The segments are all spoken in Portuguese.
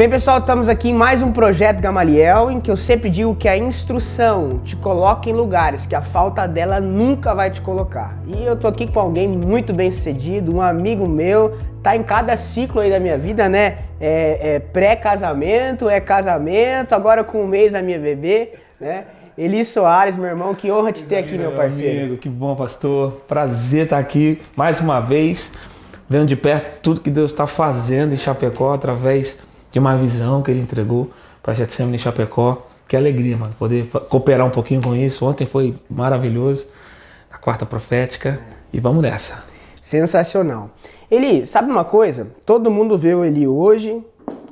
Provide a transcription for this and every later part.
Bem, pessoal, estamos aqui em mais um projeto Gamaliel, em que eu sempre digo que a instrução te coloca em lugares que a falta dela nunca vai te colocar. E eu tô aqui com alguém muito bem sucedido, um amigo meu, tá em cada ciclo aí da minha vida, né? Pré-casamento, casamento, agora com um mês da minha bebê, né? Eli Soares, meu irmão, que honra te ter aqui, meu parceiro. Amigo, que bom, pastor. Prazer estar aqui mais uma vez, vendo de perto tudo que Deus está fazendo em Chapecó, através de uma visão que Ele entregou para a Getsemane em Chapecó. Que alegria, mano, poder cooperar um pouquinho com isso. Ontem foi maravilhoso, a quarta profética, e vamos nessa. Sensacional. Eli, sabe uma coisa? Todo mundo vê o Eli hoje,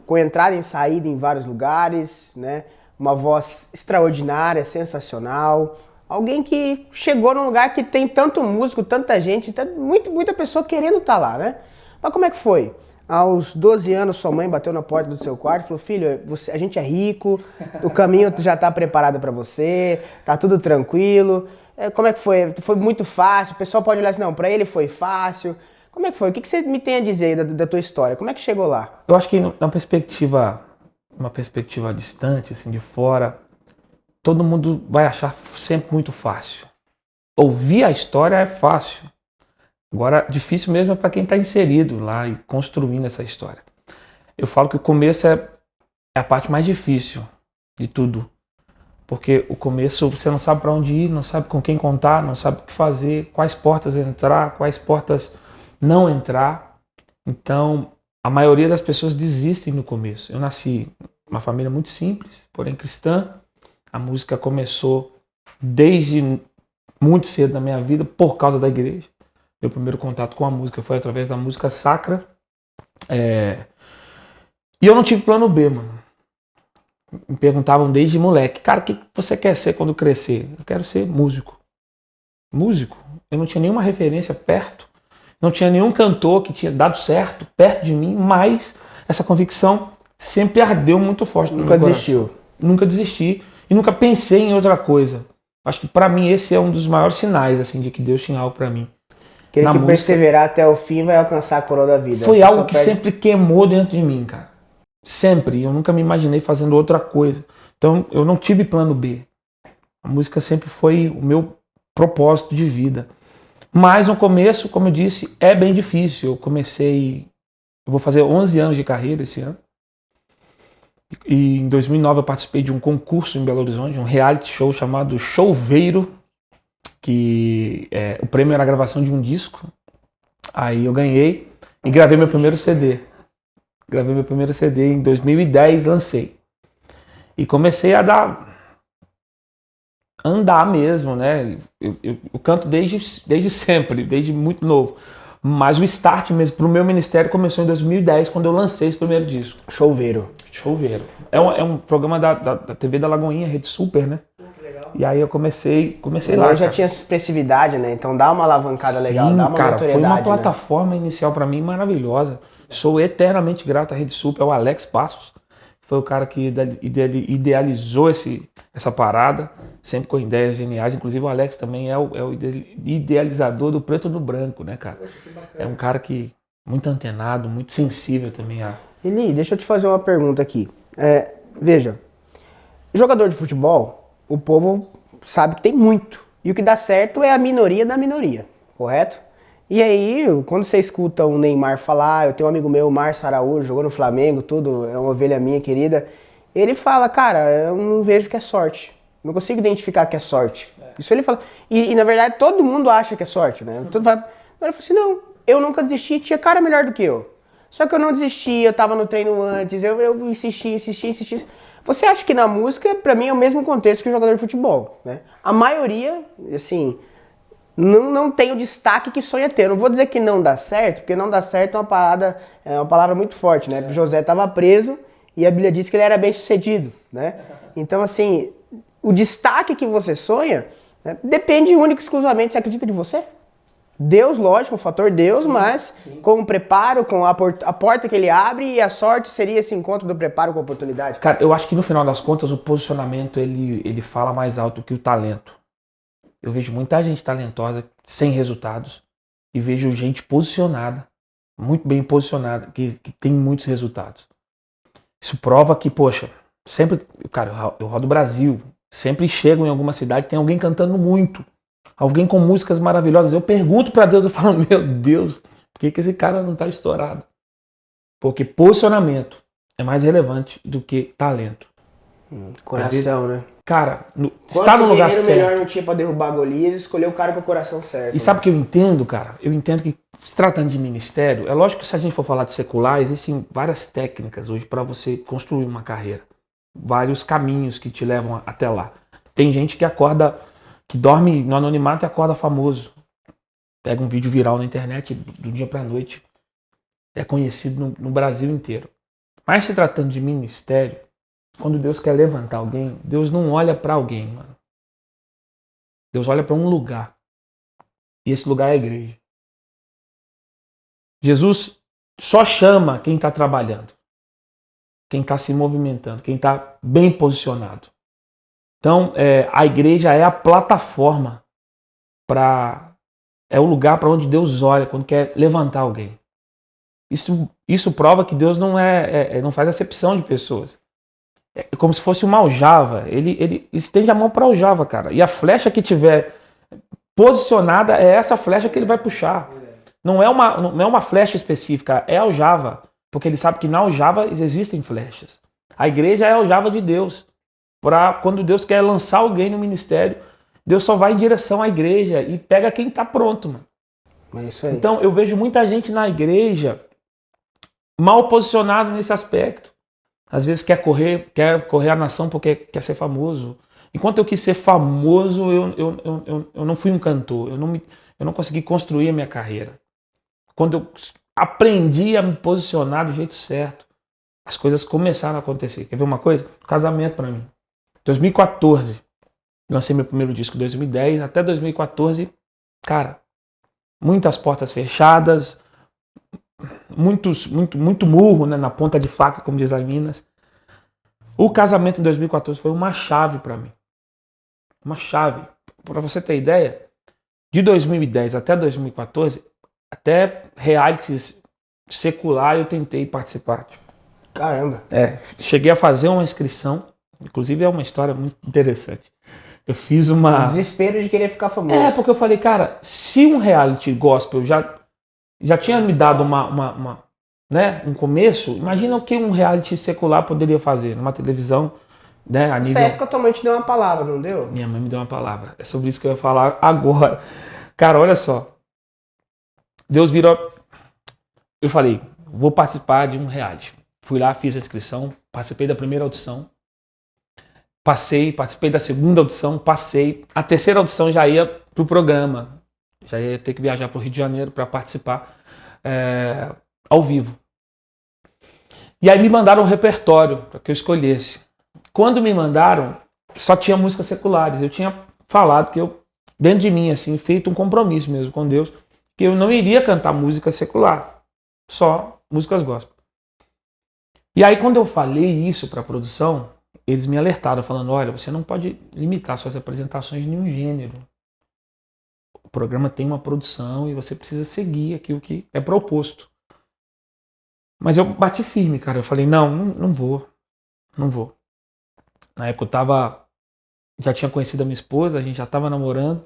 com entrada e saída em vários lugares, né? Uma voz extraordinária, sensacional. Alguém que chegou num lugar que tem tanto músico, tanta gente, muita pessoa querendo estar lá, né? Mas como é que foi? Aos 12 anos, sua mãe bateu na porta do seu quarto e falou: filho, a gente é rico, o caminho já está preparado para você, tá tudo tranquilo. Como é que foi? Foi muito fácil? O pessoal pode olhar assim: não, para ele foi fácil. Como é que foi? O que você me tem a dizer da tua história? Como é que chegou lá? Eu acho que uma perspectiva distante, assim, de fora, todo mundo vai achar sempre muito fácil. Ouvir a história é fácil. Agora, difícil mesmo é para quem está inserido lá e construindo essa história. Eu falo que o começo é a parte mais difícil de tudo. Porque o começo você não sabe para onde ir, não sabe com quem contar, não sabe o que fazer, quais portas entrar, quais portas não entrar. Então, a maioria das pessoas desistem no começo. Eu nasci numa família muito simples, porém cristã. A música começou desde muito cedo na minha vida por causa da igreja. Meu primeiro contato com a música foi através da música sacra. E eu não tive plano B, mano. Me perguntavam desde moleque: cara, o que você quer ser quando crescer? Eu quero ser músico. Músico? Eu não tinha nenhuma referência perto. Não tinha nenhum cantor que tinha dado certo perto de mim, mas essa convicção sempre ardeu muito forte no meu coração. Nunca desistiu? Nunca desisti e nunca pensei em outra coisa. Acho que para mim esse é um dos maiores sinais, assim, de que Deus tinha algo para mim. Aquele que perseverar até o fim vai alcançar a coroa da vida. Foi algo que sempre queimou dentro de mim, cara. Sempre. Eu nunca me imaginei fazendo outra coisa. Então eu não tive plano B. A música sempre foi o meu propósito de vida. Mas no começo, como eu disse, é bem difícil. Eu vou fazer 11 anos de carreira esse ano. E em 2009 eu participei de um concurso em Belo Horizonte, um reality show chamado Choveiro, que o prêmio era a gravação de um disco. Aí eu ganhei e gravei meu primeiro CD. Gravei meu primeiro CD em 2010, lancei. E comecei a andar mesmo, né? Eu canto desde sempre, desde muito novo. Mas o start mesmo pro meu ministério começou em 2010, quando eu lancei esse primeiro disco. Choveiro. É um programa da TV da Lagoinha, Rede Super, né? E aí eu comecei lá. Eu já tinha expressividade, né? Então dá uma alavancada legal, dá uma notoriedade. Foi uma né? plataforma inicial para mim maravilhosa. Sou eternamente grato à Rede Super, ao Alex Passos. Foi o cara que idealizou essa parada, sempre com ideias geniais. Inclusive o Alex também é o idealizador do Preto no Branco, né, cara? É um cara que muito antenado, muito sensível também a... Eli, deixa eu te fazer uma pergunta aqui. Veja, jogador de futebol, o povo sabe que tem muito. E o que dá certo é a minoria da minoria, correto? E aí, quando você escuta o Neymar falar, eu tenho um amigo meu, o Márcio Araújo, jogou no Flamengo, tudo, é uma ovelha minha querida, ele fala: cara, eu não vejo que é sorte. Não consigo identificar que é sorte. Isso ele fala. E na verdade todo mundo acha que é sorte, né? Ele fala assim: não, eu nunca desisti, tinha cara melhor do que eu. Só que eu não desisti, eu tava no treino antes, eu insisti. Você acha que na música, pra mim, é o mesmo contexto que o jogador de futebol, né? A maioria, assim, não tem o destaque que sonha ter. Eu não vou dizer que não dá certo, porque não dá certo é uma palavra muito forte, né? José estava preso e a Bíblia diz que ele era bem sucedido, né? Então, assim, o destaque que você sonha, né, depende única e exclusivamente, você acredita de você? Deus, lógico, o fator Deus, sim, mas sim, com o preparo, com a porta que ele abre, e a sorte seria esse encontro do preparo com a oportunidade. Cara, eu acho que no final das contas o posicionamento ele fala mais alto que o talento. Eu vejo muita gente talentosa sem resultados e vejo gente posicionada, muito bem posicionada, que tem muitos resultados. Isso prova que, poxa, sempre, cara, eu rodo o Brasil, sempre chego em alguma cidade, tem alguém cantando muito, alguém com músicas maravilhosas. Eu pergunto pra Deus, eu falo, meu Deus, por que esse cara não tá estourado? Porque posicionamento é mais relevante do que talento. Coração, né? Cara, está no lugar certo. melhor não tinha pra derrubar Golias, escolheu o cara com o coração certo. E sabe o que eu entendo, cara? Eu entendo que, se tratando de ministério, é lógico que se a gente for falar de secular, existem várias técnicas hoje para você construir uma carreira. Vários caminhos que te levam até lá. Tem gente que acorda, que dorme no anonimato e acorda famoso. Pega um vídeo viral na internet do dia pra noite. É conhecido no Brasil inteiro. Mas se tratando de ministério, quando Deus quer levantar alguém, Deus não olha para alguém, mano. Deus olha para um lugar. E esse lugar é a igreja. Jesus só chama quem está trabalhando, quem está se movimentando, quem está bem posicionado. Então, a igreja é a plataforma é o lugar para onde Deus olha quando quer levantar alguém. Isso prova que Deus não faz acepção de pessoas. É como se fosse uma aljava. Ele estende a mão para a aljava, cara. E a flecha que tiver posicionada é essa flecha que ele vai puxar. Não é uma flecha específica, é aljava. Porque ele sabe que na aljava existem flechas. A igreja é a aljava de Deus. Quando Deus quer lançar alguém no ministério, Deus só vai em direção à igreja e pega quem está pronto, mano. É isso aí. Então eu vejo muita gente na igreja mal posicionado nesse aspecto. Às vezes quer correr a nação porque quer ser famoso. Enquanto eu quis ser famoso, eu não fui um cantor. Eu não consegui construir a minha carreira. Quando eu aprendi a me posicionar do jeito certo, as coisas começaram a acontecer. Quer ver uma coisa? Casamento para mim. 2014, lancei meu primeiro disco em 2010. Até 2014, cara, muitas portas fechadas, muito murro, né, na ponta de faca, como diz as Minas. O casamento em 2014 foi uma chave para mim. Uma chave. Para você ter ideia, de 2010 até 2014, até realities secular eu tentei participar. Caramba. Cheguei a fazer uma inscrição, inclusive é uma história muito interessante. Eu fiz uma... O desespero de querer ficar famoso. Porque eu falei, cara, se um reality gospel já tinha me dado um começo, imagina o que um reality secular poderia fazer numa televisão, né? Nessa época tua mãe te deu uma palavra, não deu? Minha mãe me deu uma palavra. É sobre isso que eu ia falar agora. Cara, olha só. Deus virou... Eu falei, vou participar de um reality. Fui lá, fiz a inscrição, participei da primeira audição. Participei da segunda audição, passei. A terceira audição já ia pro programa. Já ia ter que viajar pro Rio de Janeiro para participar ao vivo. E aí me mandaram um repertório para que eu escolhesse. Quando me mandaram, só tinha músicas seculares. Eu tinha falado que eu, dentro de mim, assim, feito um compromisso mesmo com Deus, que eu não iria cantar música secular, só músicas gospel. E aí quando eu falei isso para a produção, eles me alertaram, falando, olha, você não pode limitar suas apresentações de nenhum gênero. O programa tem uma produção e você precisa seguir aquilo que é proposto. Mas eu bati firme, cara. Eu falei, não vou. Na época já tinha conhecido a minha esposa, a gente já estava namorando.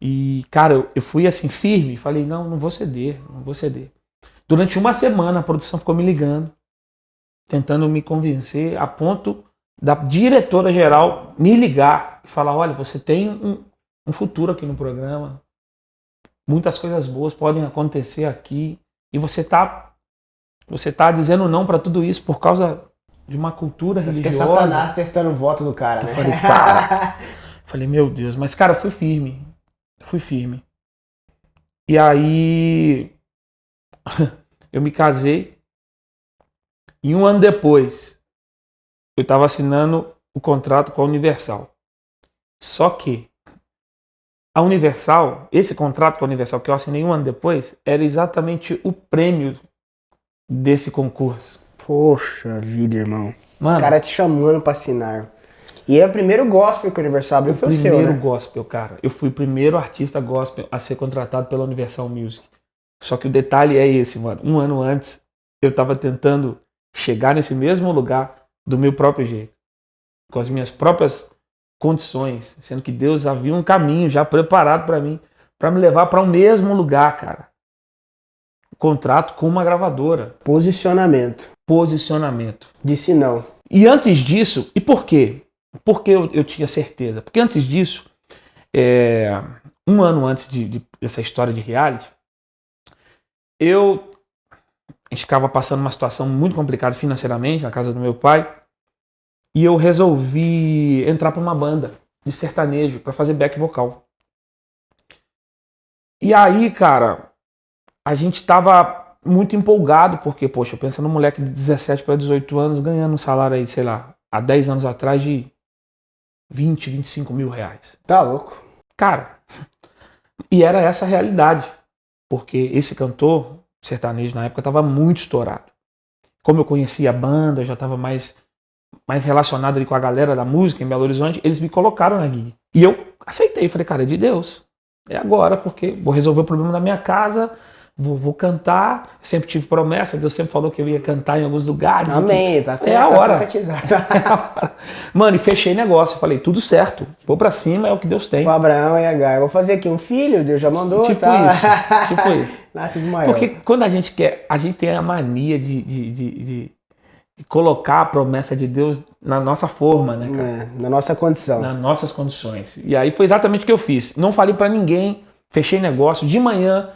E, cara, eu fui assim, firme. Falei, não vou ceder. Durante uma semana a produção ficou me ligando, tentando me convencer, a ponto da diretora-geral me ligar e falar, olha, você tem um futuro aqui no programa. Muitas coisas boas podem acontecer aqui. E você tá dizendo não para tudo isso por causa de uma cultura religiosa. Que é Satanás testando o voto do cara, né? Eu falei, cara. Falei, meu Deus. Mas, cara, eu fui firme. E aí eu me casei. E um ano depois, eu estava assinando o contrato com a Universal. Só que a Universal, esse contrato com a Universal que eu assinei um ano depois, era exatamente o prêmio desse concurso. Poxa vida, irmão. Mano, os caras te chamando pra assinar. E é o primeiro gospel que a Universal abriu, foi o seu, né? Primeiro gospel, cara. Eu fui o primeiro artista gospel a ser contratado pela Universal Music. Só que o detalhe é esse, mano. Um ano antes, eu tava tentando chegar nesse mesmo lugar do meu próprio jeito, com as minhas próprias condições, sendo que Deus havia um caminho já preparado para mim, para me levar para o mesmo lugar, cara. Contrato com uma gravadora. Posicionamento. Disse não. E antes disso, e por quê? Por que eu tinha certeza? Porque antes disso, um ano antes dessa história de reality, a gente ficava passando uma situação muito complicada financeiramente na casa do meu pai, e eu resolvi entrar para uma banda de sertanejo para fazer back vocal. E aí, cara, a gente tava muito empolgado, porque, poxa, pensa num moleque de 17 para 18 anos ganhando um salário aí, sei lá, há 10 anos atrás de 20, 25 mil reais. Tá louco. Cara, e era essa a realidade, porque esse cantor sertanejo na época estava muito estourado. Como eu conhecia a banda, eu já estava mais relacionado ali com a galera da música em Belo Horizonte, eles me colocaram na gig. E eu aceitei, falei, cara, é de Deus. É agora, porque vou resolver o problema da minha casa, vou cantar, sempre tive promessa, Deus sempre falou que eu ia cantar em alguns lugares. Amém, é a hora. Mano, e fechei negócio, falei, tudo certo, vou pra cima, é o que Deus tem. Com Abraão e Agar, vou fazer aqui um filho, Deus já mandou, tipo tá? Isso, tipo isso. Nasce Ismael. Porque quando a gente quer, a gente tem a mania de colocar a promessa de Deus na nossa forma, né, cara? Na nossa condição. Nas nossas condições. E aí foi exatamente o que eu fiz. Não falei pra ninguém, fechei negócio, de manhã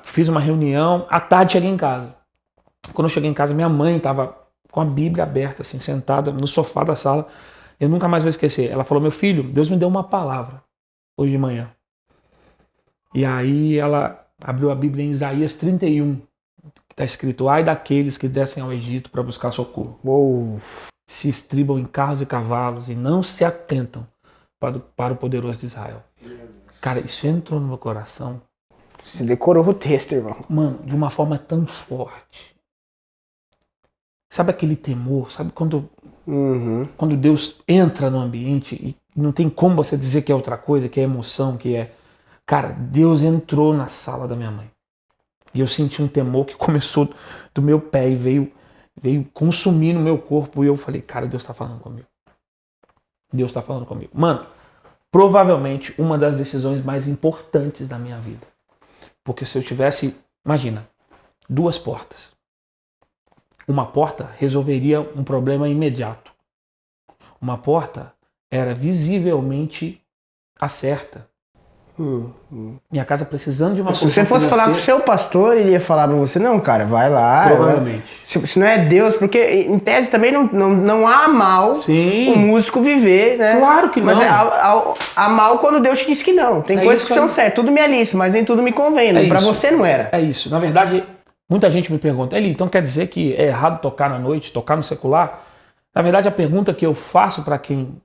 fiz uma reunião, à tarde cheguei em casa. Quando eu cheguei em casa, minha mãe estava com a Bíblia aberta, assim, sentada no sofá da sala. Eu nunca mais vou esquecer. Ela falou, meu filho, Deus me deu uma palavra hoje de manhã. E aí ela abriu a Bíblia em Isaías 31, que está escrito, ai daqueles que descem ao Egito para buscar socorro. Uou. Se estribam em carros e cavalos e não se atentam para o poderoso de Israel. Cara, isso entrou no meu coração. Você decorou o texto, irmão. Mano, de uma forma tão forte. Sabe aquele temor? Sabe quando Deus entra no ambiente e não tem como você dizer que é outra coisa, que é emoção, que é... Cara, Deus entrou na sala da minha mãe. E eu senti um temor que começou do meu pé e veio consumir no meu corpo. E eu falei, cara, Deus tá falando comigo. Deus tá falando comigo. Mano, provavelmente uma das decisões mais importantes da minha vida. Porque se eu tivesse, imagina, 2 portas. Uma porta resolveria um problema imediato. Uma porta era visivelmente a certa. Minha casa precisando de uma solução. Se você fosse falar com o seu pastor, ele ia falar pra você, não, cara, vai lá. Provavelmente. Se não é Deus, porque em tese também não há mal o músico viver, né? Claro que não. Mas há mal quando Deus te disse que não. Tem coisas que são certas, tudo me alice, mas nem tudo me convém. Pra você não era. É isso. Na verdade, muita gente me pergunta, Eli, então quer dizer que é errado tocar na noite, tocar no secular? Na verdade, a pergunta que eu faço para quem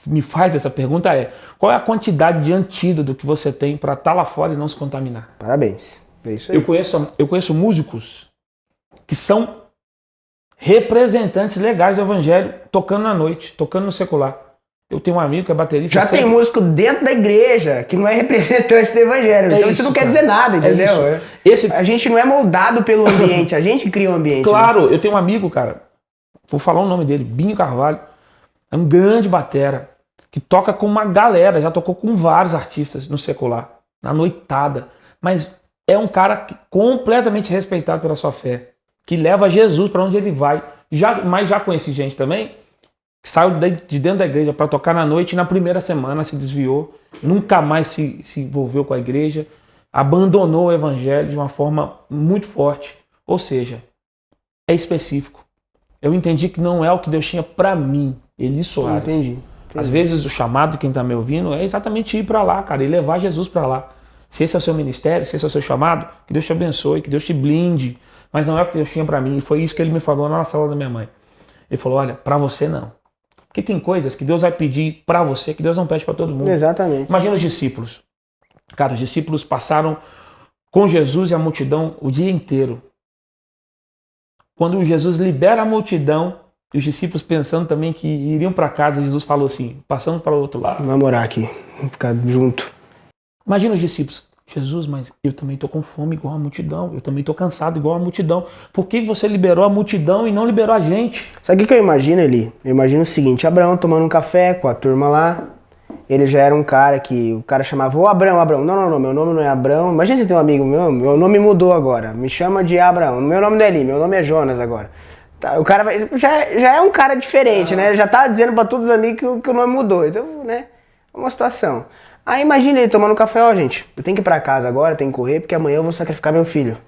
me faz essa pergunta é, qual é a quantidade de antídoto que você tem para estar lá fora e não se contaminar? Parabéns. É isso aí. Eu conheço músicos que são representantes legais do evangelho, tocando na noite, tocando no secular. Eu tenho um amigo que é baterista. Já tem músico dentro da igreja que não é representante do evangelho. Então isso não quer dizer nada, entendeu? A gente não é moldado pelo ambiente, a gente cria um ambiente. Claro, eu tenho um amigo, cara, vou falar o nome dele, Binho Carvalho, é um grande batera, que toca com uma galera, já tocou com vários artistas no secular, na noitada, mas é um cara completamente respeitado pela sua fé, que leva Jesus para onde ele vai. Mas já conheci gente também que saiu de dentro da igreja para tocar na noite e na primeira semana se desviou, nunca mais se envolveu com a igreja, abandonou o evangelho de uma forma muito forte. Ou seja, é específico. Eu entendi que não é o que Deus tinha para mim, Eli Soares. Entendi. Às vezes o chamado de quem está me ouvindo é exatamente ir para lá, cara, e levar Jesus para lá. Se esse é o seu ministério, se esse é o seu chamado, que Deus te abençoe, que Deus te blinde. Mas não é o que Deus tinha para mim. E foi isso que ele me falou na sala da minha mãe. Ele falou, olha, para você não. Porque tem coisas que Deus vai pedir para você que Deus não pede para todo mundo. Exatamente. Imagina os discípulos. Cara, os discípulos passaram com Jesus e a multidão o dia inteiro. Quando Jesus libera a multidão, e os discípulos pensando também que iriam para casa, Jesus falou assim, passando para o outro lado. Vamos morar aqui, vamos ficar junto. Imagina os discípulos, Jesus, mas eu também tô com fome igual a multidão. Eu também tô cansado igual a multidão. Por que você liberou a multidão e não liberou a gente? Sabe o que eu imagino, Eli? Eu imagino o seguinte, Abraão tomando um café com a turma lá. Ele já era um cara que o cara chamava, ô Abraão, Abraão. Não, meu nome não é Abraão. Imagina você tem um amigo meu nome mudou agora. Me chama de Abraão. Meu nome não é Eli, meu nome é Jonas agora. Tá, o cara já é um cara diferente, né? Ele já tá dizendo pra todos os amigos que o nome mudou. Então, né? É uma situação. Aí imagina ele tomando um café, ó, gente, eu tenho que ir pra casa agora, tenho que correr, porque amanhã eu vou sacrificar meu filho.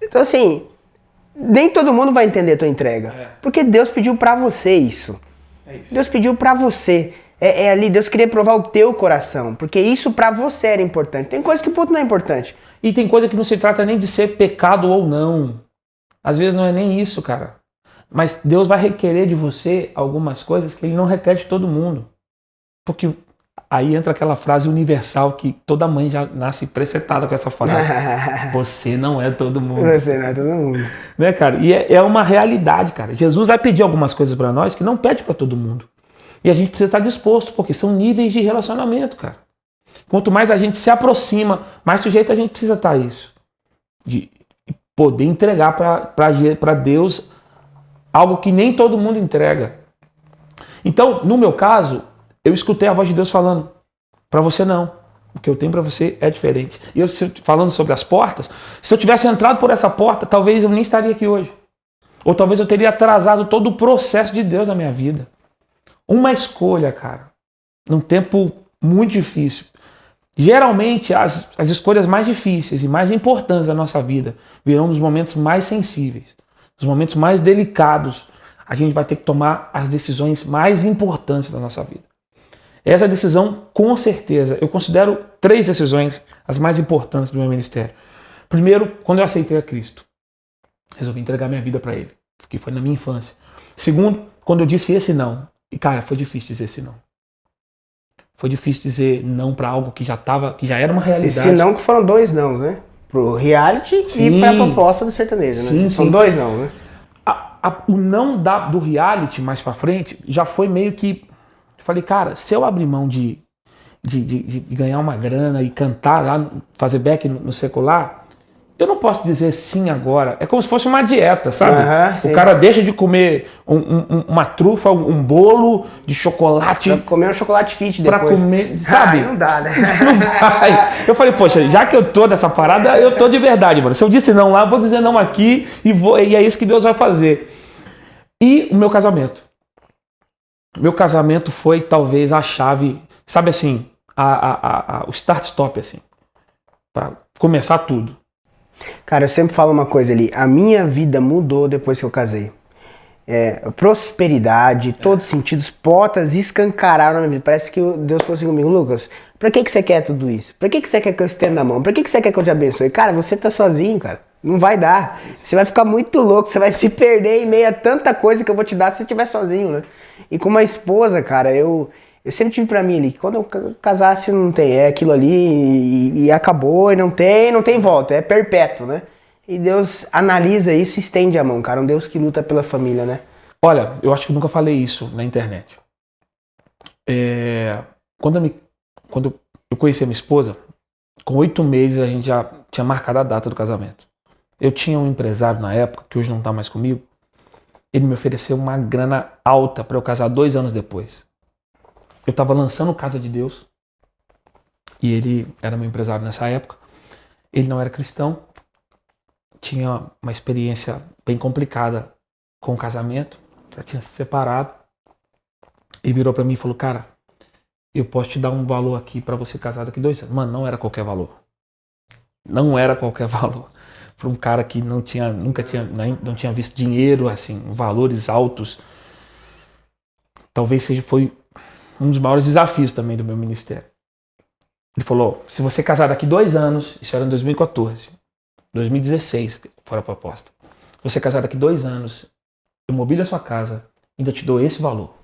Então assim, nem todo mundo vai entender a tua entrega. Porque Deus pediu pra você isso. Deus pediu pra você. É ali, Deus queria provar o teu coração. Porque isso pra você era importante. Tem coisa que ponto não é importante. E tem coisa que não se trata nem de ser pecado ou não. Às vezes não é nem isso, cara. Mas Deus vai requerer de você algumas coisas que Ele não requer de todo mundo. Porque aí entra aquela frase universal que toda mãe já nasce precetada com essa frase. Você não é todo mundo. Você não é todo mundo. Né, cara? E é uma realidade, cara. Jesus vai pedir algumas coisas pra nós que não pede pra todo mundo. E a gente precisa estar disposto, porque são níveis de relacionamento, cara. Quanto mais a gente se aproxima, mais sujeito a gente precisa estar a isso. De poder entregar para Deus algo que nem todo mundo entrega. Então, no meu caso, eu escutei a voz de Deus falando, para você não. O que eu tenho para você é diferente. E eu falando sobre as portas, se eu tivesse entrado por essa porta, talvez eu nem estaria aqui hoje. Ou talvez eu teria atrasado todo o processo de Deus na minha vida. Uma escolha, cara, num tempo muito difícil. Geralmente, as escolhas mais difíceis e mais importantes da nossa vida virão nos momentos mais sensíveis, nos momentos mais delicados. A gente vai ter que tomar as decisões mais importantes da nossa vida. Essa decisão, com certeza, eu considero 3 decisões as mais importantes do meu ministério. Primeiro, quando eu aceitei a Cristo. Resolvi entregar minha vida para Ele, porque foi na minha infância. Segundo, quando eu disse esse não. E, cara, foi difícil dizer esse não. Foi difícil dizer não para algo que já era uma realidade. Esse não que foram 2 não, né? Pro reality e pra proposta do sertanejo, né? Sim, São 2 não, né? O não do reality mais pra frente já foi meio que... Eu falei, cara, se eu abrir mão de ganhar uma grana e cantar lá, fazer back no secular, eu não posso dizer sim agora. É como se fosse uma dieta, sabe? O cara deixa de comer uma trufa, um bolo de chocolate. Pra comer um chocolate fit depois. Pra comer, sabe? Não dá, né? Não vai. Eu falei, poxa, já que eu tô nessa parada, eu tô de verdade, mano. Se eu disse não lá, eu vou dizer não aqui e é isso que Deus vai fazer. E o meu casamento. Meu casamento foi talvez a chave, sabe assim, o start-stop, assim, pra começar tudo. Cara, eu sempre falo uma coisa ali, a minha vida mudou depois que eu casei. Prosperidade, todos os sentidos, portas escancararam na minha vida. Parece que Deus falou assim comigo, Lucas, pra que você quer tudo isso? Pra que você quer que eu estenda a mão? Pra que você quer que eu te abençoe? Cara, você tá sozinho, cara. Não vai dar. Você vai ficar muito louco, você vai se perder em meio a tanta coisa que eu vou te dar se você estiver sozinho, né? E com uma esposa, cara, eu sempre tive pra mim ali, que quando eu casasse não tem, é aquilo ali e acabou, e não tem volta, é perpétuo, né? E Deus analisa isso e estende a mão, cara, um Deus que luta pela família, né? Olha, eu acho que eu nunca falei isso na internet. Quando eu conheci a minha esposa, com 8 meses a gente já tinha marcado a data do casamento. Eu tinha um empresário na época, que hoje não tá mais comigo, ele me ofereceu uma grana alta para eu casar 2 anos depois. Eu estava lançando Casa de Deus e ele era meu empresário nessa época. Ele não era cristão, tinha uma experiência bem complicada com o casamento, já tinha se separado. Ele virou para mim e falou, cara, eu posso te dar um valor aqui para você casar daqui 2 anos. Mano, não era qualquer valor. Não era qualquer valor. Para um cara que não tinha visto dinheiro, assim, valores altos. Talvez foi um dos maiores desafios também do meu ministério. Ele falou, se você casar daqui 2 anos, isso era em 2014, 2016 foi a proposta. Se você casar daqui 2 anos, eu mobilio a sua casa, ainda te dou esse valor.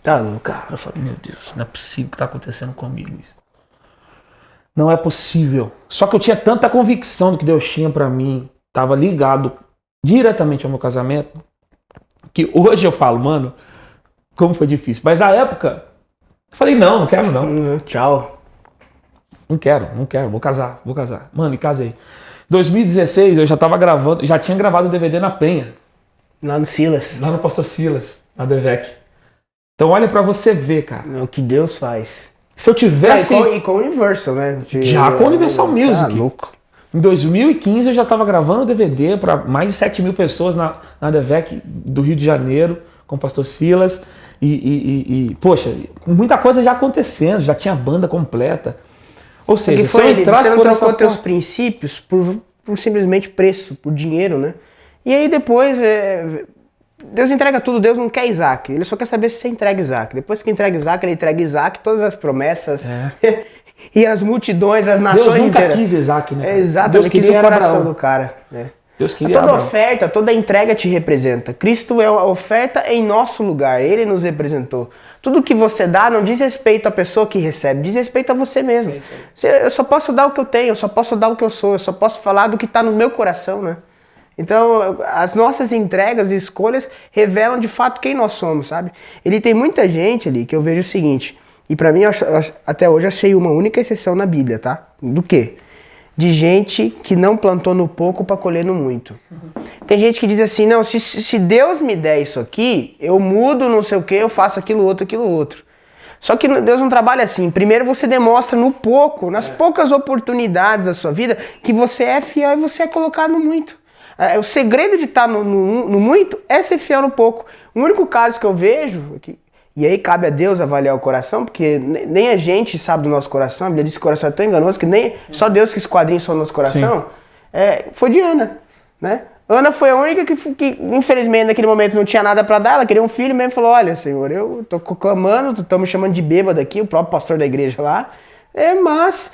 Tá louco, cara. Eu falei, meu Deus, não é possível que está acontecendo comigo isso. Não é possível. Só que eu tinha tanta convicção do que Deus tinha para mim, estava ligado diretamente ao meu casamento, que hoje eu falo, mano, como foi difícil. Mas na época, eu falei, não quero não. Tchau. Não quero, vou casar. Mano, e casei. 2016 eu já tava gravando, já tinha gravado o DVD na Penha. Lá no Silas. Lá no Pastor Silas, na Devec. Então olha pra você ver, cara. É o que Deus faz. Se eu tivesse... E com o Universal, né? Já com o Universal Music. Louco. Em 2015 eu já tava gravando o DVD pra mais de 7 mil pessoas na Devec do Rio de Janeiro, com o Pastor Silas. Poxa, muita coisa já acontecendo, já tinha banda completa. Ou seja, se eu entrasse você não por trocou teus princípios por simplesmente preço, por dinheiro, né? E aí depois, Deus entrega tudo, Deus não quer Isaac, ele só quer saber se você entrega Isaac. Depois que entrega Isaac, ele entrega Isaac, todas as promessas e as multidões, as nações Deus nunca inteiras. quis Isaac, né? Exatamente, Deus quis queria o coração Abraão. do cara. Né? Deus queria Toda Abraão. oferta, toda entrega te representa. Cristo é a oferta em nosso lugar, ele nos representou. Tudo que você dá não diz respeito à pessoa que recebe, diz respeito a você mesmo. Eu só posso dar o que eu tenho, eu só posso dar o que eu sou, eu só posso falar do que está no meu coração, né? Então, as nossas entregas e escolhas revelam de fato quem nós somos, sabe? Ele tem muita gente ali que eu vejo o seguinte, e pra mim, até hoje, achei uma única exceção na Bíblia, tá? Do quê? De gente que não plantou no pouco para colher no muito. Tem gente que diz assim, não, se Deus me der isso aqui, eu mudo não sei o que, eu faço aquilo outro. Só que Deus não trabalha assim. Primeiro você demonstra no pouco, nas poucas oportunidades da sua vida, que você é fiel e você é colocado no muito. O segredo de estar no muito é ser fiel no pouco. O único caso que eu vejo, e aí cabe a Deus avaliar o coração, porque nem a gente sabe do nosso coração, a Bíblia diz que o coração é tão enganoso que nem só Deus que esquadrinha só o nosso coração, foi de Ana, né? Ana foi a única que infelizmente naquele momento não tinha nada para dar, ela queria um filho mesmo, falou, olha Senhor, eu tô clamando, tu tá me chamando de bêbado aqui, o próprio pastor da igreja lá, mas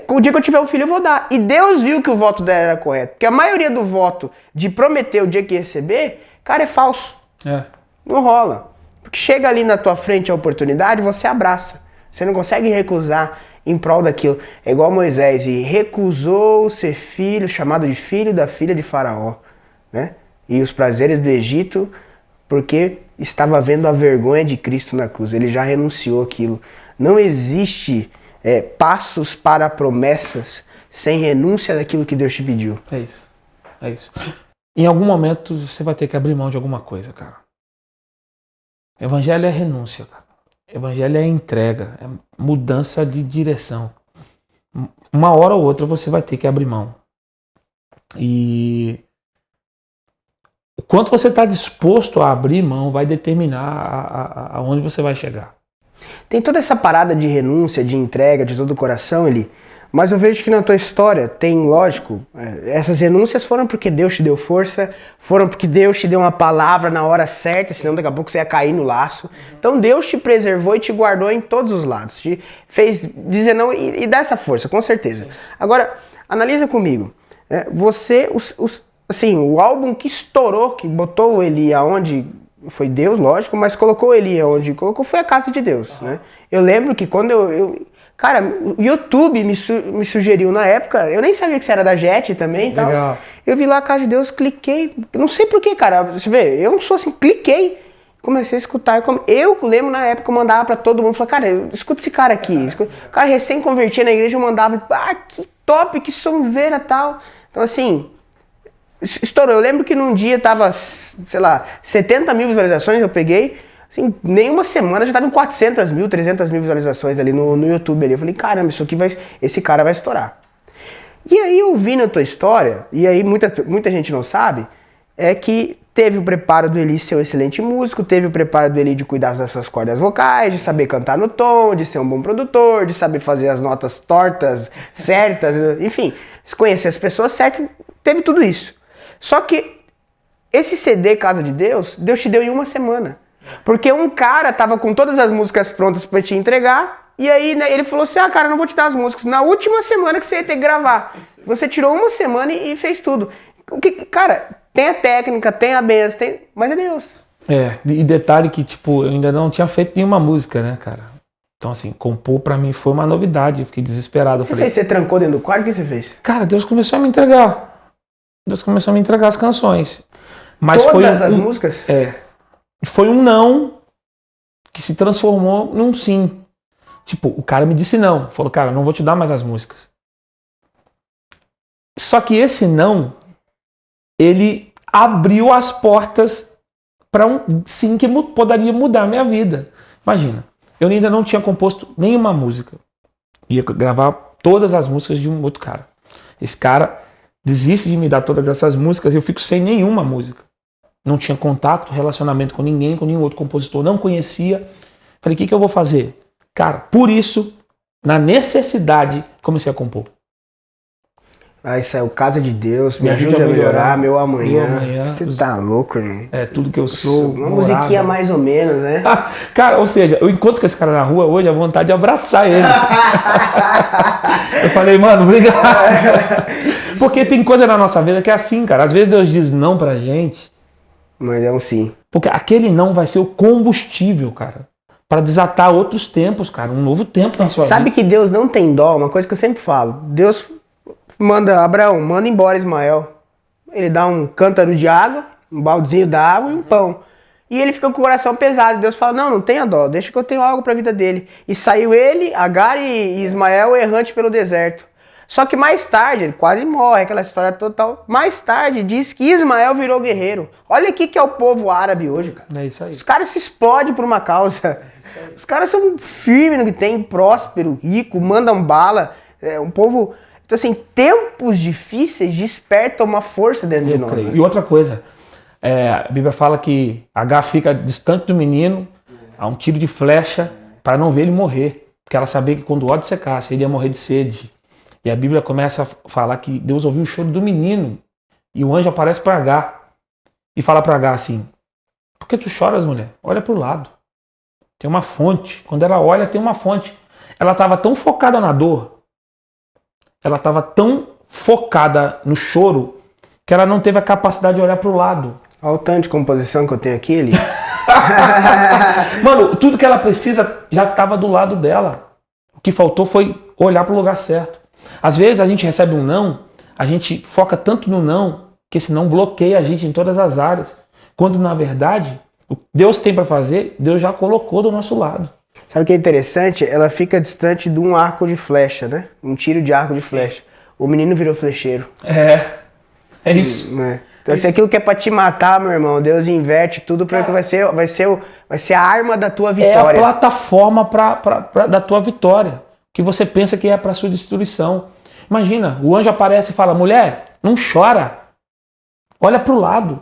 o dia que eu tiver um filho eu vou dar. E Deus viu que o voto dela era correto, porque a maioria do voto de prometer o dia que receber, cara, é falso, não rola. Porque chega ali na tua frente a oportunidade, você abraça. Você não consegue recusar em prol daquilo. É igual Moisés, e recusou ser filho, chamado de filho da filha de Faraó. Né? E os prazeres do Egito, porque estava vendo a vergonha de Cristo na cruz. Ele já renunciou aquilo. Não existe passos para promessas sem renúncia daquilo que Deus te pediu. É isso. Em algum momento você vai ter que abrir mão de alguma coisa, cara. Evangelho é renúncia, cara. Evangelho é entrega, é mudança de direção. Uma hora ou outra você vai ter que abrir mão. E o quanto você está disposto a abrir mão vai determinar aonde você vai chegar. Tem toda essa parada de renúncia, de entrega, de todo o coração, Eli. Mas eu vejo que na tua história tem, lógico, essas renúncias foram porque Deus te deu força, foram porque Deus te deu uma palavra na hora certa, senão daqui a pouco você ia cair no laço. Então Deus te preservou e te guardou em todos os lados, te fez dizer não e dá essa força, com certeza. Agora, analisa comigo, você, assim, o álbum que estourou, que botou ele aonde foi Deus, lógico, mas colocou ele aonde colocou foi a casa de Deus, né? Eu lembro que quando cara, o YouTube me sugeriu na época, eu nem sabia que você era da Jet também e tal. Legal. Eu vi lá a Casa de Deus, cliquei, não sei porquê, cara, você vê, eu não sou assim, cliquei, comecei a escutar, eu lembro na época, eu mandava pra todo mundo, falei, cara, escuta esse cara aqui, o cara recém-convertia na igreja, eu mandava, que top, que sonzeira e tal. Então assim, estourou, eu lembro que num dia tava, sei lá, 70 mil visualizações, eu peguei, assim, nem uma semana já tava em 400 mil, 300 mil visualizações ali no YouTube ali. Eu falei, caramba, esse cara vai estourar. E aí eu vi na tua história, e aí muita gente não sabe, é que teve o preparo do Eli ser um excelente músico, teve o preparo do Eli de cuidar das suas cordas vocais, de saber cantar no tom, de ser um bom produtor, de saber fazer as notas tortas, certas, enfim, conhecer as pessoas certas, teve tudo isso. Só que esse CD Casa de Deus, Deus te deu em uma semana. Porque um cara tava com todas as músicas prontas pra te entregar, e aí né, ele falou assim, cara, eu não vou te dar as músicas, na última semana que você ia ter que gravar. Você tirou uma semana e fez tudo. Cara, tem a técnica, tem a benção, mas é Deus. E detalhe que, tipo, eu ainda não tinha feito nenhuma música, né, cara? Então, assim, compor pra mim foi uma novidade, eu fiquei desesperado. Você trancou dentro do quarto, o que você fez? Cara, Deus começou a me entregar. Deus começou a me entregar as canções. Mas todas as músicas? Foi um não que se transformou num sim. Tipo, o cara me disse não. Falou, cara, não vou te dar mais as músicas. Só que esse não, ele abriu as portas para um sim que poderia mudar a minha vida. Imagina, eu ainda não tinha composto nenhuma música. Ia gravar todas as músicas de um outro cara. Esse cara desiste de me dar todas essas músicas e eu fico sem nenhuma música. Não tinha contato, relacionamento com ninguém, com nenhum outro compositor, não conhecia. Falei, o que eu vou fazer? Cara, por isso, na necessidade, comecei a compor. Aí saiu Casa de Deus, me ajude a melhorar meu amanhã. Você tá louco, irmão? É tudo que eu sou. Uma musiquinha mais ou menos, né? Cara, ou seja, eu encontro com esse cara na rua hoje, a vontade de abraçar ele. Eu falei, mano, obrigado. Porque tem coisa na nossa vida que é assim, cara. Às vezes Deus diz não pra gente. Mas é um sim. Porque aquele não vai ser o combustível, cara. Pra desatar outros tempos, cara. Um novo tempo na sua vida. Sabe que Deus não tem dó? Uma coisa que eu sempre falo. Deus manda, Abraão, manda embora Ismael. Ele dá um cântaro de água, um baldezinho d'água e um pão. E ele fica com o coração pesado. Deus fala, não tenha dó, deixa que eu tenho algo pra vida dele. E saiu ele, Agar e Ismael errante pelo deserto. Só que mais tarde, ele quase morre, aquela história total. Mais tarde diz que Ismael virou guerreiro. Olha aqui que é o povo árabe hoje, cara. É isso aí. Os caras se explodem por uma causa. Os caras são firmes no que tem, próspero, rico, mandam bala. É um povo... Então, assim, tempos difíceis despertam uma força dentro de nós. Né? E outra coisa, a Bíblia fala que Agar fica distante do menino, a um tiro de flecha, para não ver ele morrer. Porque ela sabia que quando o ódio secasse, ele ia morrer de sede. E a Bíblia começa a falar que Deus ouviu o choro do menino. E o anjo aparece para Agar e fala para Agar assim, por que tu choras, mulher? Olha para o lado. Tem uma fonte. Quando ela olha, tem uma fonte. Ela estava tão focada na dor, ela estava tão focada no choro, que ela não teve a capacidade de olhar para o lado. Olha o tanto de composição que eu tenho aqui, ele. Mano, tudo que ela precisa já estava do lado dela. O que faltou foi olhar para o lugar certo. Às vezes a gente recebe um não, a gente foca tanto no não, que esse não bloqueia a gente em todas as áreas. Quando na verdade, o que Deus tem para fazer, Deus já colocou do nosso lado. Sabe o que é interessante? Ela fica distante de um arco de flecha, né? Um tiro de arco de flecha. O menino virou flecheiro. É isso. Né? Então, se aquilo que é pra te matar, meu irmão, Deus inverte tudo para que vai ser a arma da tua vitória. É a plataforma da tua vitória. Que você pensa que é para sua destruição. Imagina, o anjo aparece e fala, mulher, não chora. Olha para o lado.